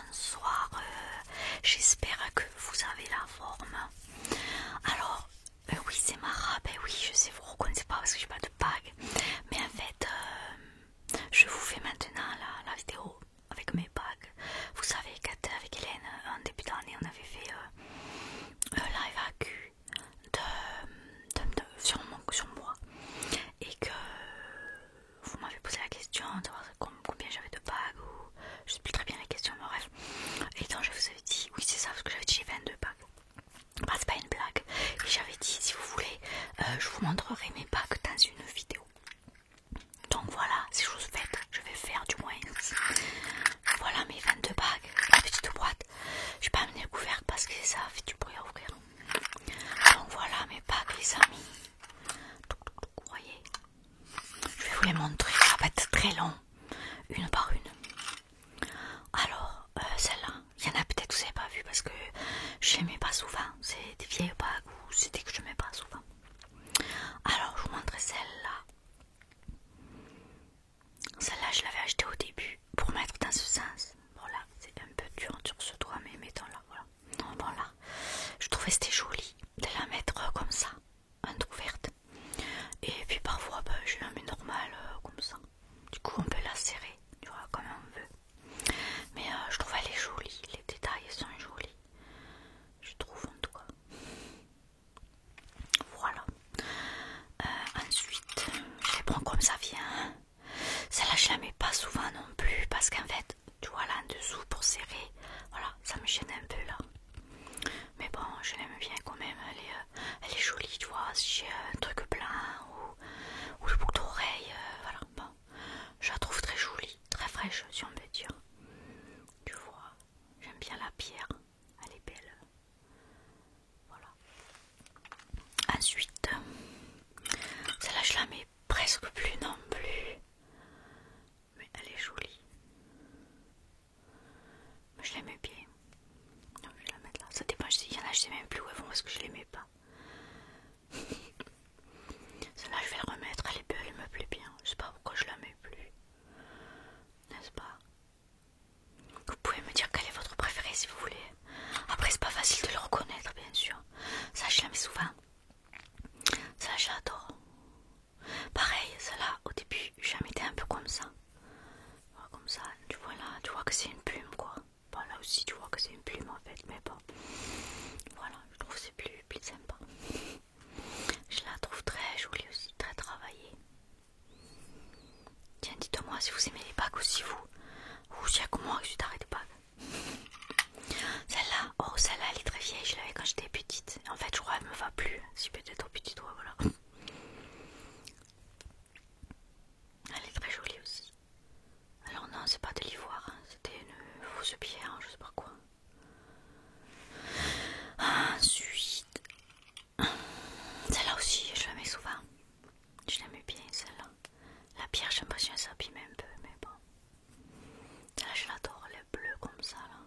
bonsoir, j'espère que vous avez la forme. Alors, oui c'est Mara, ben oui je sais vous reconnaissez pas parce que j'ai pas de bague. Mais en fait, je vous fais maintenant la vidéo avec mes bagues. Vous savez qu'avec Hélène, en début d'année, on avait fait live AQ sur moi. Et que vous m'avez posé la question de savoir combien j'avais de bagues ou je sais plus très bien les questions, mais bref. Et donc je vous avais dit, oui c'est ça, parce que j'avais dit j'ai 22 bagues. Bah c'est pas une blague. Et j'avais dit si vous voulez, je vous montrerai mes bagues dans une vidéo. Donc voilà, c'est chose faite, je vais faire du moins ici. Voilà mes 22 bagues, la petite boîte. Je vais pas amener le couvercle parce que ça fait du bruit à ouvrir. Donc voilà mes bagues les amis. Vous voyez, je vais vous les montrer, ça va être très long, une par une. Alors, celle-là, il y en a peut-être vous n'avez pas vu parce que je les mets pas souvent. C'est des vieilles bagues ou c'est des que je mets pas souvent. Alors, je vous montre celle-là. Celle-là, je l'avais achetée au début pour mettre dans ce sens. Voilà, c'est un peu dur sur ce doigt, mais mettons-la, voilà. Non, bon là, je trouvais que c'était joli de la mettre comme ça, entrouverte. Et puis parfois, je la mets normale comme ça. Du coup, on peut la serrer, tu vois, comme on veut. Mais je trouve elle est jolie, les détails sont jolis. Je trouve en tout cas. Voilà. Ensuite, je les prends comme ça vient. Celle-là, je la mets pas souvent non plus parce qu'en fait, tu vois là en dessous pour serrer, voilà, ça me gêne un peu là. Mais bon, je l'aime bien quand même, elle est jolie, tu vois, si j'ai un truc blanc ou le boucle d'oreille, voilà, bon, je la trouve très jolie, très fraîche si on peut dire. Tu vois, j'aime bien la pierre, elle est belle. Voilà. Ensuite, celle-là je la mets presque plus non plus, mais elle est jolie. Mais je l'aimais bien. Non, je vais la mettre là. Ça dépend, il y en a, je sais même plus où elles vont parce que je l'aimais pas. Celle-là, je vais la remettre, elle est belle, elle me plaît bien. Je sais pas pourquoi je la mets plus. N'est-ce pas? Vous pouvez me dire quelle est votre préférée si vous voulez. Après, c'est pas facile de le reconnaître, bien sûr. Ça, je la mets souvent. Ça, j'adore. Pareil, celle-là, au début, je la mettais un peu comme ça. Voilà, comme ça, tu vois là, tu vois que c'est une plume, quoi. Bon, là aussi, tu vois que c'est une plume, en fait, mais bon. Voilà, je trouve que c'est plus sympa. Je la trouve très jolie aussi, très travaillée. Tiens, dites-moi si vous aimez les bagues aussi, vous. Ou si y a que moi que je suis tarée de bagues. Celle-là, oh, celle-là, elle est très vieille, je l'avais quand j'étais petite. En fait, je crois qu'elle me va plus. Si peut-être au petit doigt, voilà. Elle est très jolie aussi. Alors non, c'est pas de l'ivoire, hein. C'était une fausse pierre, je sais pas quoi. Ensuite, celle-là aussi, je la mets souvent. Je l'aimais bien, celle-là. La pierre, j'ai l'impression qu'elle s'abîme un peu, mais bon. Celle-là, je l'adore, elle est bleue comme ça, là.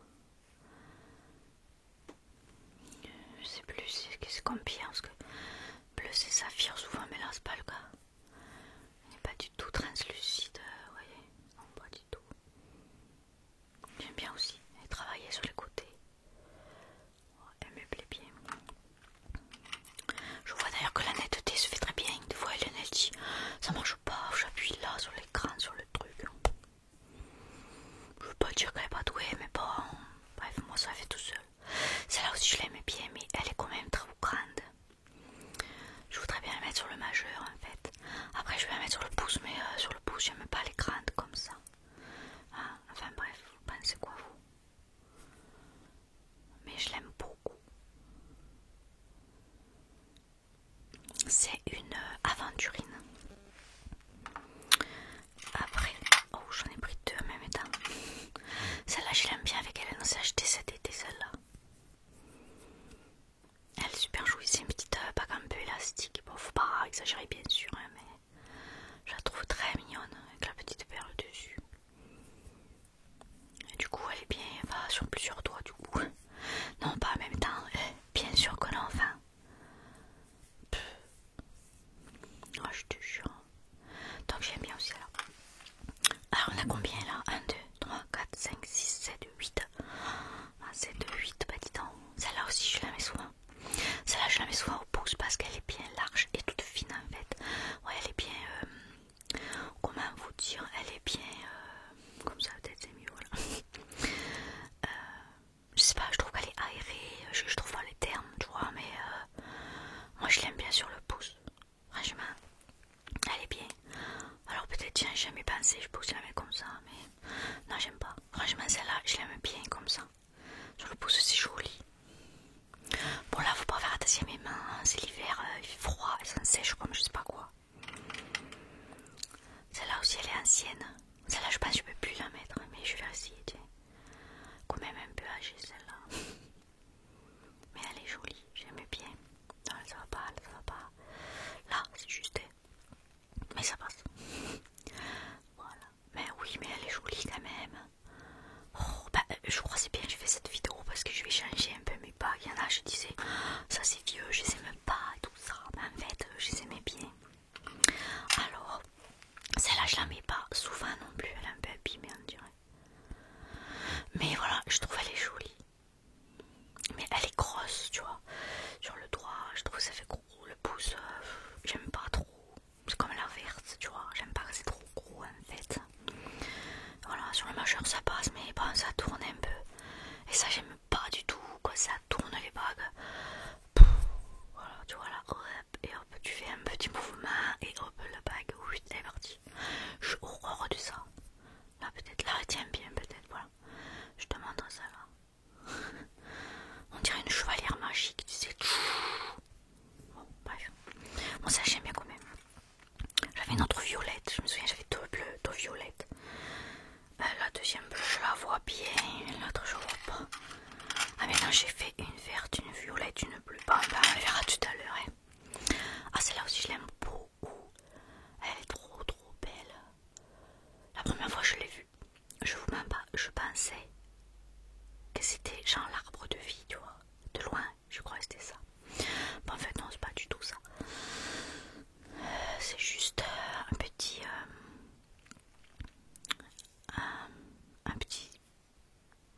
Je sais plus c'est comme pierre, parce que bleu c'est saphir souvent, mais là c'est pas le cas. Elle n'est pas du tout translucide, vous voyez. Non, pas du tout. J'aime bien aussi, elle travailler sur les côtés. Elle me plaît bien. Je vois d'ailleurs que la netteté se fait très bien. Des fois Hélène elle dit ça marche pas, j'appuie là sur l'écran, sur le truc. Je veux pas dire qu'elle est pas douée, mais bon, bref, moi ça fait tout seul. Celle-là aussi je l'aimais bien, mais elle est quand même trop grande. Je voudrais bien la mettre sur le majeur en fait. Après je vais la mettre sur le pouce, mais sur le pouce j'aime pas les grandes comme ça. Ah, enfin bref, vous pensez quoi vous? Mais je l'aime beaucoup. C'est une aventurine. Après, oh j'en ai pris deux en même temps. Celle-là je l'aime bien avec elle, on s'est acheté cet été celle-là. Elle est super jolie, c'est une petite bague un peu élastique. Bon, faut pas exagérer bien sûr, hein, mais je la trouve très mignonne avec la petite perle dessus. Et du coup, elle est bien, elle va sur plusieurs doigts du coup. Non, pas en même temps, bien sûr que non, enfin. Oh, je te jure. Donc j'aime bien aussi alors. Alors on a combien là? 1, 2, 3, 4, 5, 6, 7, 8. glacier à mes mains, c'est l'hiver, il fait froid, ça me sèche comme je sais pas quoi. Celle-là aussi elle est ancienne. Celle-là je pense que je peux plus la mettre, mais je vais essayer, tiens. Quand même un peu âgée celle-là. Mais elle est jolie, j'aime bien. Non, ça va pas, ça va pas. Là, c'est juste. Mais ça passe. Voilà. Mais oui, mais elle est jolie quand même. Oh, bah, je crois que c'est bien que je fais cette vidéo parce que je vais changer un peu mes bagues. Il y en a, je disais, ça c'est vieux, je les aime pas et tout ça. Mais en fait, je les aimais bien. Alors, celle-là, je la mets pas souvent non plus. Elle est un peu abîmée, on dirait. Mais voilà, je trouve elle est jolie. Mais elle est grosse, tu vois. Sur le doigt, je trouve que ça fait gros. Le pouce, j'aime pas trop. C'est comme la verte, tu vois. J'aime pas que c'est trop gros en fait. Voilà, sur le majeur ça passe, mais bon, ça tourne un peu. Et ça, j'aime pas du tout quand ça tourne les bagues. Pouf, voilà, tu vois là, hop, et hop, tu fais un petit mouvement et hop, la bague, oui, elle est partie. Je suis horreur de ça. Là, peut-être, là, elle tient bien, peut-être, voilà. Je te montre ça là. On dirait une chevalière magique, tu sais. Bon, bref. Bon, ça, j'aime bien quand même. J'avais une autre violette, je me souviens, j'avais deux bleues, deux violettes. La deuxième bleue, je la vois bien, l'autre, je vois pas. Ah, mais non, j'ai fait une verte, une violette, une bleue. Bon, ben, on verra tout à l'heure. Hein. Ah, celle-là aussi, je l'aime beaucoup. Elle est trop, trop belle. La première fois que je l'ai vue, je vous mens pas, je pensais que c'était genre l'arbre de vie, tu vois. De loin, je crois que c'était ça. Bon, en fait, non, c'est pas du tout ça. C'est juste un petit,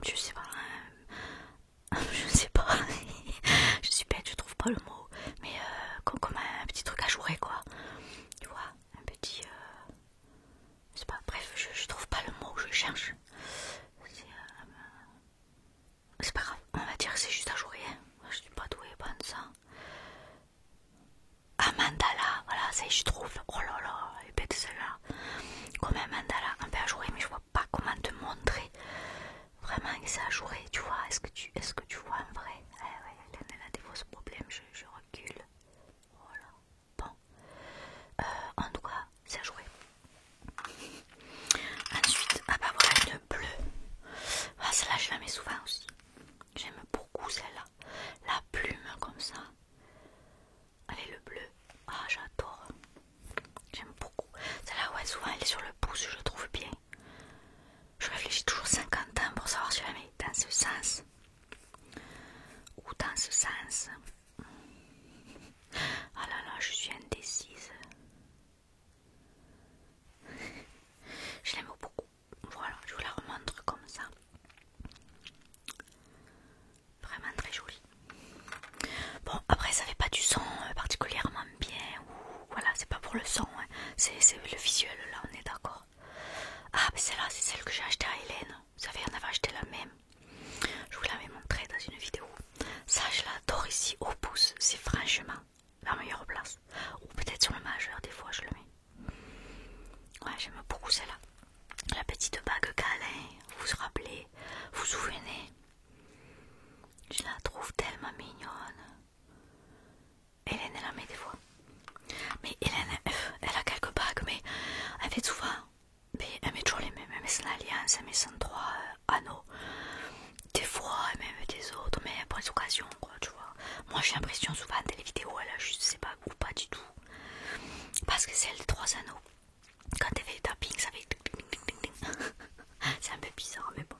je sais pas, je sais pas, je suis bête, je trouve pas le mot, mais comme un petit truc à jouer quoi, tu vois, un petit, je sais pas, bref, je trouve pas le mot que je cherche, c'est pas grave, on va dire que c'est juste à jouer, hein. Je suis pas douée, pas de ça. Ah, mandala, voilà, ça y est, je trouve, oh là là, elle est bête celle-là, comme un mandala, un peu à jouer, mais je vois pas comment te montrer. Vraiment que c'est à jouer, tu vois, est-ce que tu vois en vrai? Ouais, elle a des fois ce problème, je recule. Voilà. Bon. En tout cas, c'est à jouer. Ensuite, ah bah voilà une bleue. Ah, celle-là, je la mets souvent aussi. J'aime beaucoup celle-là. La plume comme ça. Allez, le bleu. Ah, j'adore. J'aime beaucoup. Celle-là, ouais, souvent elle est sur le pouce, je trouve bien. Je réfléchis toujours 50 ans pour savoir si je la mets dans ce sens ou dans ce sens. Ah là là, je suis indécise. Je l'aime beaucoup. Voilà, je vous la remontre comme ça. Vraiment très jolie. Bon, après ça fait pas du son particulièrement bien. Ou voilà, c'est pas pour le son. Hein. C'est le visuel là, on est d'accord. Ah, mais celle-là, c'est celle que j'ai achetée à Hélène. Vous savez, on avait acheté la même. Je vous l'avais montré dans une vidéo. Ça, je l'adore ici au pouce. C'est franchement la meilleure place. Ou peut-être sur le majeur, des fois je le mets. Ouais, j'aime beaucoup celle-là. La petite bague câlin, vous vous rappelez, vous vous souvenez? Je la trouve tellement mignonne. Hélène, elle la met des fois. Mais Hélène, elle a quelques bagues, mais elle fait souvent. Mais elle met toujours les mêmes. Elle met son alliance, elle met son 3 anneaux. Des fois, elle met des autres, mais pour les occasions, quoi, tu vois. Moi, j'ai l'impression souvent dans les vidéos, elle a juste ses bagues ou pas du tout. Parce que c'est les 3 anneaux. Quand elle fait le tapping, ça fait ding ding ding ding. C'est un peu bizarre, mais bon.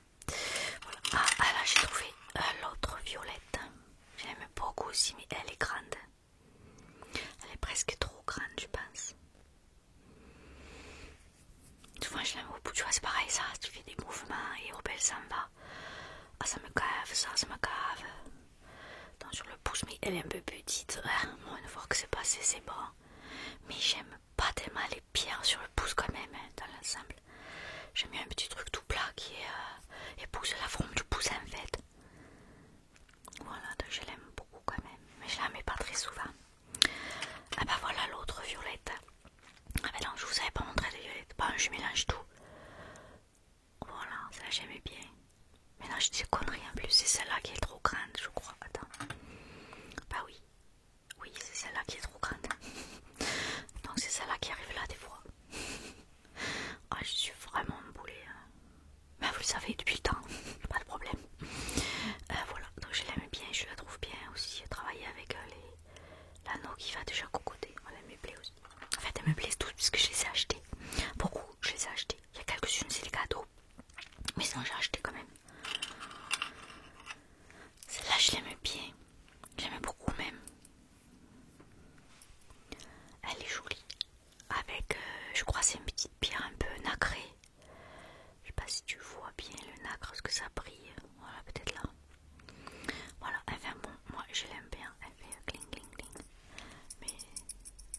Voilà. Ah, là, j'ai trouvé l'autre violette. J'aime beaucoup aussi, mais elle est grande. Elle est presque trop grande, je pense. Souvent, je l'aime beaucoup. Tu vois, c'est pareil, ça. Tu fais des mouvements et hop, elle s'en va. Ah, ça me cave, ça me cave. Donc, sur le pouce, mais elle est un peu petite. Bon, une fois que c'est passé, c'est bon. Mais j'aime pas tellement les pierres sur le pouce quand même, hein, dans l'ensemble. J'aime bien un petit truc tout plat qui épouse la forme du pouce en fait. Voilà, donc je l'aime beaucoup quand même. Mais je la mets pas très souvent. Ah bah voilà l'autre violette. Ah bah non, je vous avais pas montré de violette. Bah je mélange tout. Voilà, ça j'aimais bien. Mais non, je dis conneries en plus. C'est celle-là qui est trop grande, je crois. Attends. Bah oui. je suis vraiment emboulée. Mais vous le savez depuis le temps, pas de problème. Voilà, donc je l'aime bien, je la trouve bien aussi. Travailler avec l'anneau qui va de chaque côté, voilà, elle me plaît aussi. En fait, elles me plaisent toutes puisque je les ai achetées. Beaucoup, je les ai achetées. Il y a quelques-unes, c'est des cadeaux. Mais sinon, j'ai acheté quand même. Celle-là, je l'aime bien. J'aime beaucoup même. Elle est jolie. Avec, je crois, c'est une petite pierre un peu nacrée. Je sais pas si tu vois bien le nacre, parce que ça brille. Voilà, peut-être là. Voilà, enfin bon, moi je l'aime bien. Elle fait cling cling cling. Mais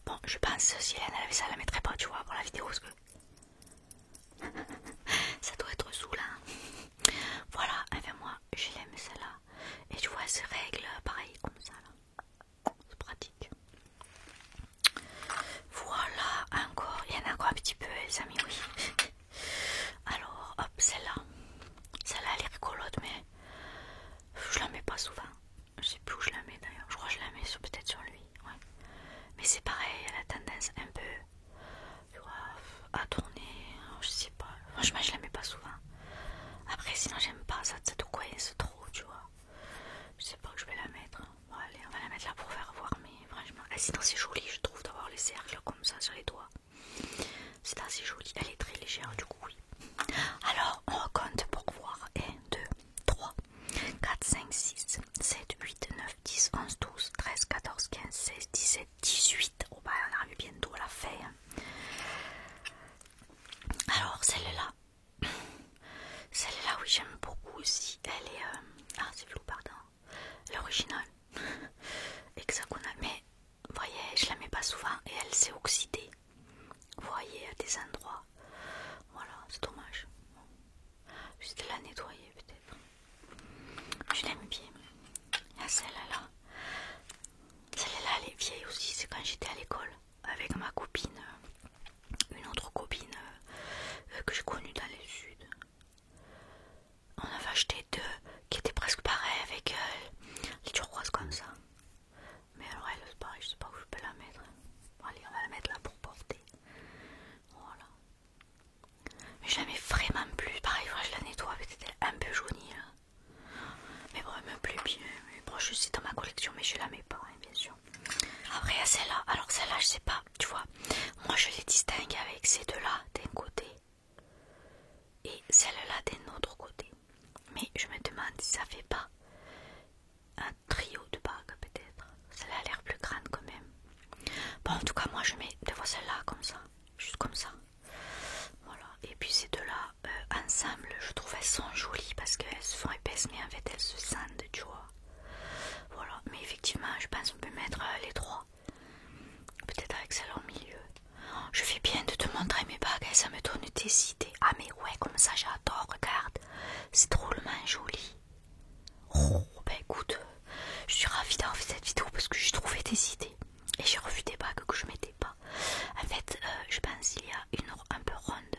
bon, je pense si Hélène elle avait ça, elle la mettrait pas, tu vois, pour la vidéo, parce que ça doit être saoulant. Voilà, enfin moi je l'aime celle-là. Et tu vois, elle se règle pareil comme ça là. C'est pratique. Voilà, encore, il y en a encore un petit peu, les amis, oui. Alors, hop, celle-là. Celle-là, elle est rigolote, mais je la mets pas souvent. Je sais plus où je la mets d'ailleurs. Je crois que je la mets peut-être sur lui. Ouais. Mais c'est pareil, elle a tendance un peu, tu vois, à tourner. Je sais pas. Franchement, je la mets pas souvent. Après, sinon, j'aime pas ça te coince trop, tu vois. Je sais pas où je vais la mettre. Bon, allez, on va la mettre là pour faire voir, mais franchement. Sinon, c'est joli, je trouve, d'avoir les cercles comme ça sur les doigts. C'est assez joli. Elle est très légère, du coup, oui. Alors, on recompte pour voir. 1, 2, 3, 4, 5, 6, 7, 8, 9, 10, 11, 12, 13, 14, 15, 16, 17, 18. Oh bah, on arrive bientôt à la fin. Alors, celle-là. Celle-là, oui, j'aime beaucoup aussi. Elle est... Ah, c'est flou, pardon. L'original. Hexagonale. Mais, vous voyez, je la mets pas souvent et elle s'est oxydée. Vous voyez, à des endroits. Voilà, c'est dommage. Juste la nettoyer peut-être. Je l'aime bien. Il y a celle-là. Celle-là, elle est vieille aussi. C'est quand j'étais à l'école avec ma copine. Une autre copine que j'ai connue dans le sud. On avait acheté deux qui étaient presque pareils avec les turquoises comme ça. Mais alors elle, c'est pareil, je sais pas où je peux la mettre. Bon, allez, on va la mettre là pour porter. Voilà. Mais je la mets vraiment plus. Pareil, je la nettoie, peut-être elle est un peu jaunie. Mais bon, elle me plaît bien. Mais bon, je suis dans ma collection, mais je la mets pas, hein, bien sûr. Après, il y a celle-là. Alors, celle-là, je sais pas, tu vois. Moi, je les distingue avec ces deux-là d'un côté et celle-là d'un autre côté. Mais je me demande si ça fait pas un trio de bagues, peut-être. Celle-là a l'air plus grande quand même. Bon, en tout cas, moi, je mets des fois celle-là comme ça. Juste comme ça. Voilà. Et puis ces deux-là, ensemble, je trouve elles sont jolies parce qu'elles se font épaisses, mais en fait, elles se scindent, tu vois. Voilà. Mais effectivement, je pense qu'on peut mettre les trois. Peut-être avec celle-là au milieu. Je fais bien de te montrer mes bagues, ça me donne des idées. Ah mais ouais, comme ça j'adore, regarde. C'est drôlement joli. Oh, bah écoute, je suis ravie d'avoir fait cette vidéo parce que j'ai trouvé des idées. Et j'ai revu des bagues que je mettais pas. En fait, je pense qu'il y a une un peu ronde.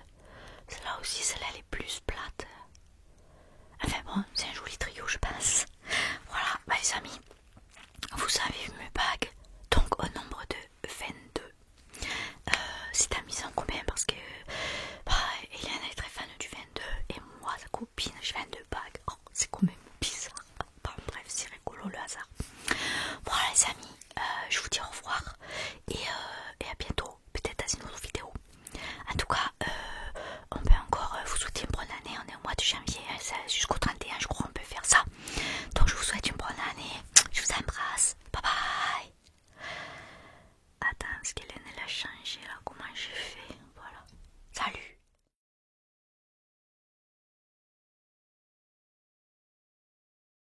Celle-là aussi, celle-là elle est plus plate. Enfin bon, c'est un joli trio, je pense. Voilà, bah les amis, vous avez vu mes bagues. Donc au nombre de 22. C'est amusant quand même parce que bah, Hélène est très fan du 22 et moi, sa copine, j'ai 22 bagues. Oh, c'est quand même bizarre. Bon, bref, c'est rigolo le hasard. Voilà les amis, je vous dis au revoir et à bientôt, peut-être dans une autre vidéo. En tout cas, on peut encore vous souhaiter une bonne année. On est au mois de janvier, jusqu'au 31, je crois on peut faire ça. Donc je vous souhaite une bonne année. Je vous embrasse. Bye bye. Attends, ce qu'elle est.